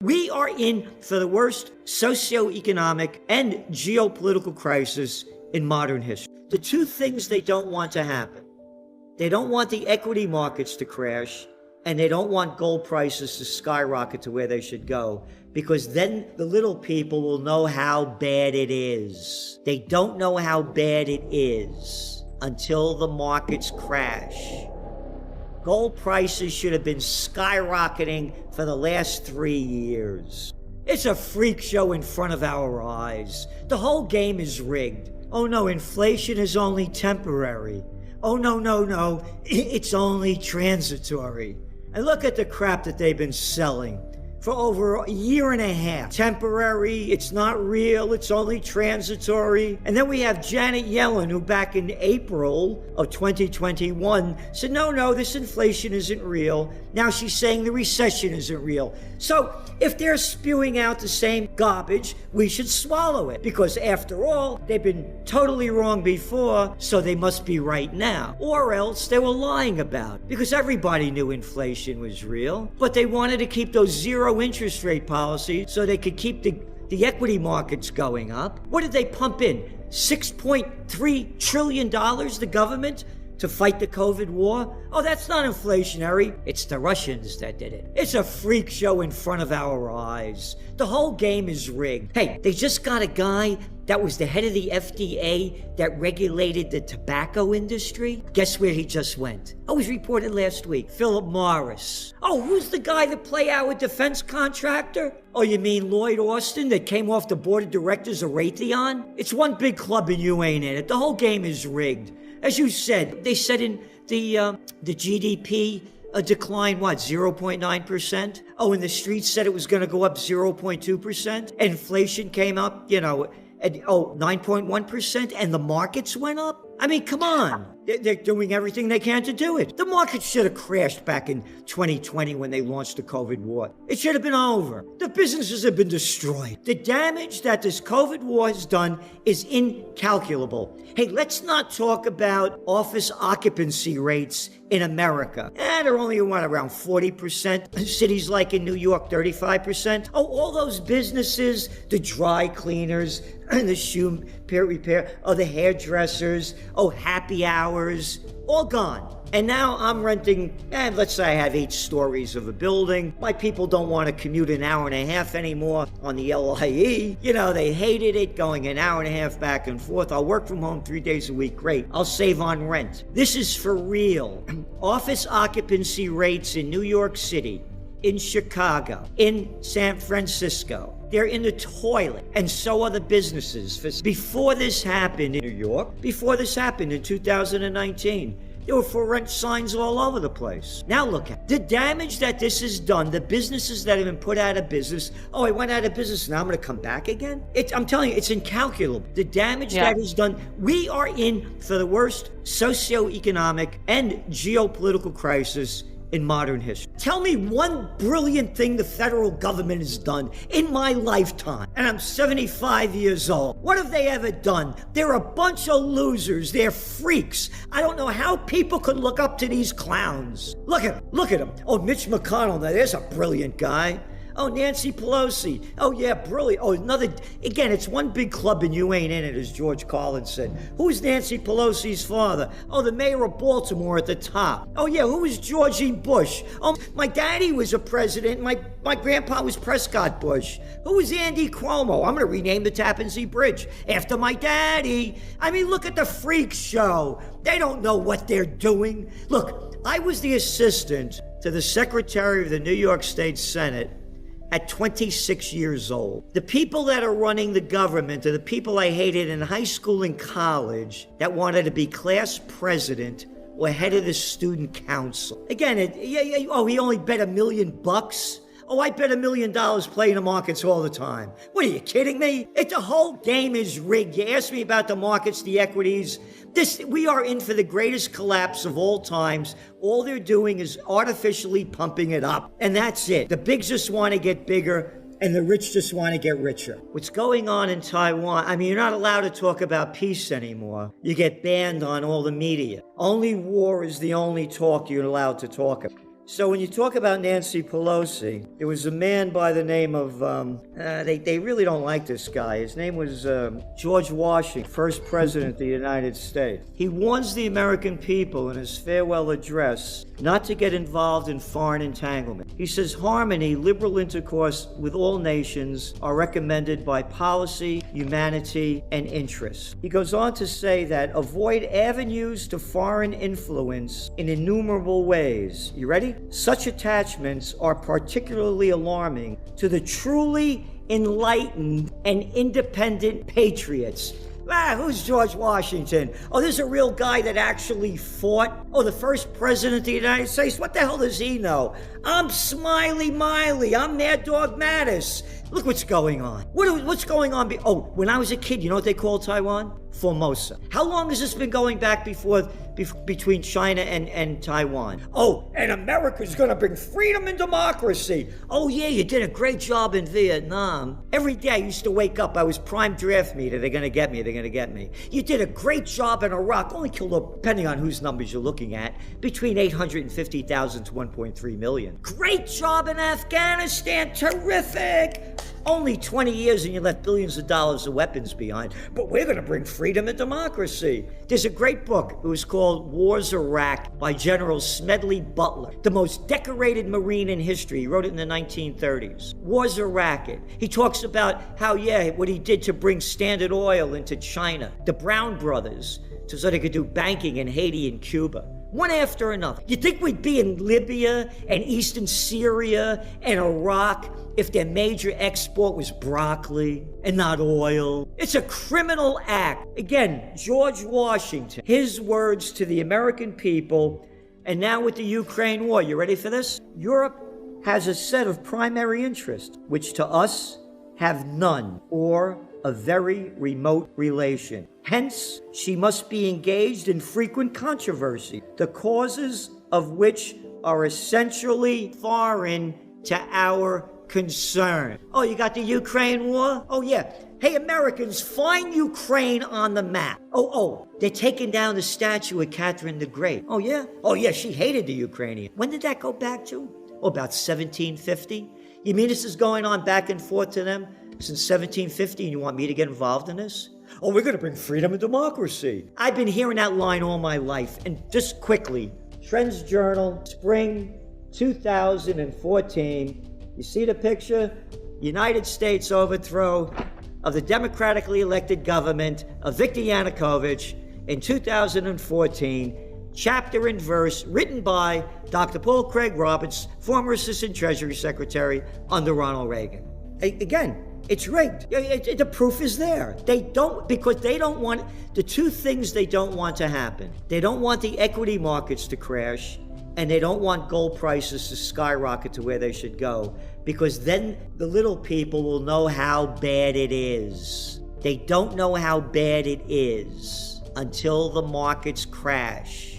We are in for the worst socioeconomic and geopolitical crisis in modern history. The two things they don't want to happen. They don't want the equity markets to crash, and they don't want gold prices to skyrocket to where they should go, because then the little people will know how bad it is. They don't know how bad it is until the markets crash. Gold prices should have been skyrocketing for the last 3 years. It's a freak show in front of our eyes. The whole game is rigged. Oh no, inflation is only temporary. Oh no, it's only transitory. And look at the crap that they've been selling for over a year and a half. Temporary, it's not real, it's only transitory. And then we have Janet Yellen, who back in April of 2021 said, no, this inflation isn't real. Now she's saying the recession isn't real. So if they're spewing out the same garbage, we should swallow it. Because after all, they've been totally wrong before, so they must be right now. Or else they were lying about it. Because everybody knew inflation was real, but they wanted to keep those zero interest rate policies so they could keep the equity markets going up. What did they pump in? $6.3 trillion, the government, to fight the COVID war? Oh, that's not inflationary. It's the Russians that did it. It's a freak show in front of our eyes. The whole game is rigged. Hey, they just got a guy that was the head of the FDA that regulated the tobacco industry. Guess where he just went? Oh, it was reported last week. Philip Morris. Oh, who's the guy that play our defense contractor? Oh, you mean Lloyd Austin that came off the board of directors of Raytheon? It's one big club and you ain't in it. The whole game is rigged. As you said, they said in the GDP decline, 0.9%? Oh, and the streets said it was going to go up 0.2%. Inflation came up, at 9.1%, and the markets went up? I mean, come on. They're doing everything they can to do it. The market should have crashed back in 2020 when they launched the COVID war. It should have been over. The businesses have been destroyed. The damage that this COVID war has done is incalculable. Hey, let's not talk about office occupancy rates in America. They're only around 40%. Cities like in New York, 35%. Oh, all those businesses, the dry cleaners, and the shoe repair, the hairdressers, happy hours, all gone. And now I'm renting, let's say I have 8 stories of a building. My people don't want to commute an hour and a half anymore on the LIE. They hated it, going an hour and a half back and forth. I'll work from home 3 days a week. Great. I'll save on rent. This is for real. Office occupancy rates in New York City, in Chicago, in San Francisco, they're in the toilet, and so are the businesses. Before this happened in New York, before this happened in 2019, there were for rent signs all over the place. Now look at the damage that this has done, the businesses that have been put out of business. Oh, I went out of business, now I'm going to come back again? I'm telling you, it's incalculable. The damage that is done. We are in for the worst socioeconomic and geopolitical crisis in modern history. Tell me one brilliant thing the federal government has done in my lifetime. And I'm 75 years old. What have they ever done? They're a bunch of losers. They're freaks. I don't know how people could look up to these clowns. Look at them. Oh, Mitch McConnell, now there's a brilliant guy. Oh, Nancy Pelosi. Oh, yeah, brilliant. Oh, again, it's one big club and you ain't in it, as George Carlin said. Who's Nancy Pelosi's father? Oh, the mayor of Baltimore at the top. Oh, yeah, who was George E. Bush? Oh, my daddy was a president. My grandpa was Prescott Bush. Who was Andy Cuomo? I'm going to rename the Tappan Zee Bridge after my daddy. I mean, look at the freak show. They don't know what they're doing. Look, I was the assistant to the Secretary of the New York State Senate at 26 years old. The people that are running the government are the people I hated in high school and college that wanted to be class president or head of the student council. Again, he only bet $1 million. Oh, I bet $1 million playing the markets all the time. What, are you kidding me? The whole game is rigged. You asked me about the markets, the equities. We are in for the greatest collapse of all times. All they're doing is artificially pumping it up. And that's it. The bigs just want to get bigger, and the rich just want to get richer. What's going on in Taiwan, I mean, you're not allowed to talk about peace anymore. You get banned on all the media. Only war is the only talk you're allowed to talk about. So when you talk about Nancy Pelosi, there was a man by the name of, they really don't like this guy. His name was George Washington, first president of the United States. He warns the American people in his farewell address not to get involved in foreign entanglement. He says harmony, liberal intercourse with all nations are recommended by policy, humanity, and interest. He goes on to say that avoid avenues to foreign influence in innumerable ways. You ready? Such attachments are particularly alarming to the truly enlightened and independent patriots. Who's George Washington? Oh, this is a real guy that actually fought. Oh, the first president of the United States. What the hell does he know? I'm Smiley Miley. I'm Mad Dog Mattis. Look what's going on. What's going on? When I was a kid, you know what they called Taiwan? Formosa. How long has this been going back between China and Taiwan? Oh, and America's gonna bring freedom and democracy. Oh yeah, you did a great job in Vietnam. Every day I used to wake up, I was prime draft meter. They're gonna get me. You did a great job in Iraq. Only killed, depending on whose numbers you're looking at, between 850,000 to 1.3 million. Great job in Afghanistan. Terrific. Only 20 years and you left billions of dollars of weapons behind. But we're going to bring freedom and democracy. There's a great book. It was called Wars Iraq by General Smedley Butler, the most decorated Marine in history. He wrote it in the 1930s. Wars Iraq. He talks about how, what he did to bring Standard Oil into China, the Brown brothers, so they could do banking in Haiti and Cuba. One after another. You think we'd be in Libya and eastern Syria and Iraq if their major export was broccoli and not oil? It's a criminal act. Again, George Washington, his words to the American people, and now with the Ukraine war. You ready for this? Europe has a set of primary interests, which to us have none or a very remote relation. Hence, she must be engaged in frequent controversy, the causes of which are essentially foreign to our concern. Oh, you got the Ukraine war? Oh, yeah. Hey, Americans, find Ukraine on the map. Oh, they're taking down the statue of Catherine the Great. Oh, yeah? Oh, yeah, she hated the Ukrainians. When did that go back to? Oh, about 1750? You mean this is going on back and forth to them since 1750, and you want me to get involved in this? Oh, we're going to bring freedom and democracy. I've been hearing that line all my life. And just quickly, Trends Journal, spring 2014. You see the picture? United States overthrow of the democratically elected government of Viktor Yanukovych in 2014. Chapter and verse written by Dr. Paul Craig Roberts, former Assistant Treasury Secretary under Ronald Reagan. Again, it's rigged. The proof is there. Because they don't want, the two things they don't want to happen. They don't want the equity markets to crash, and they don't want gold prices to skyrocket to where they should go, because then the little people will know how bad it is. They don't know how bad it is until the markets crash.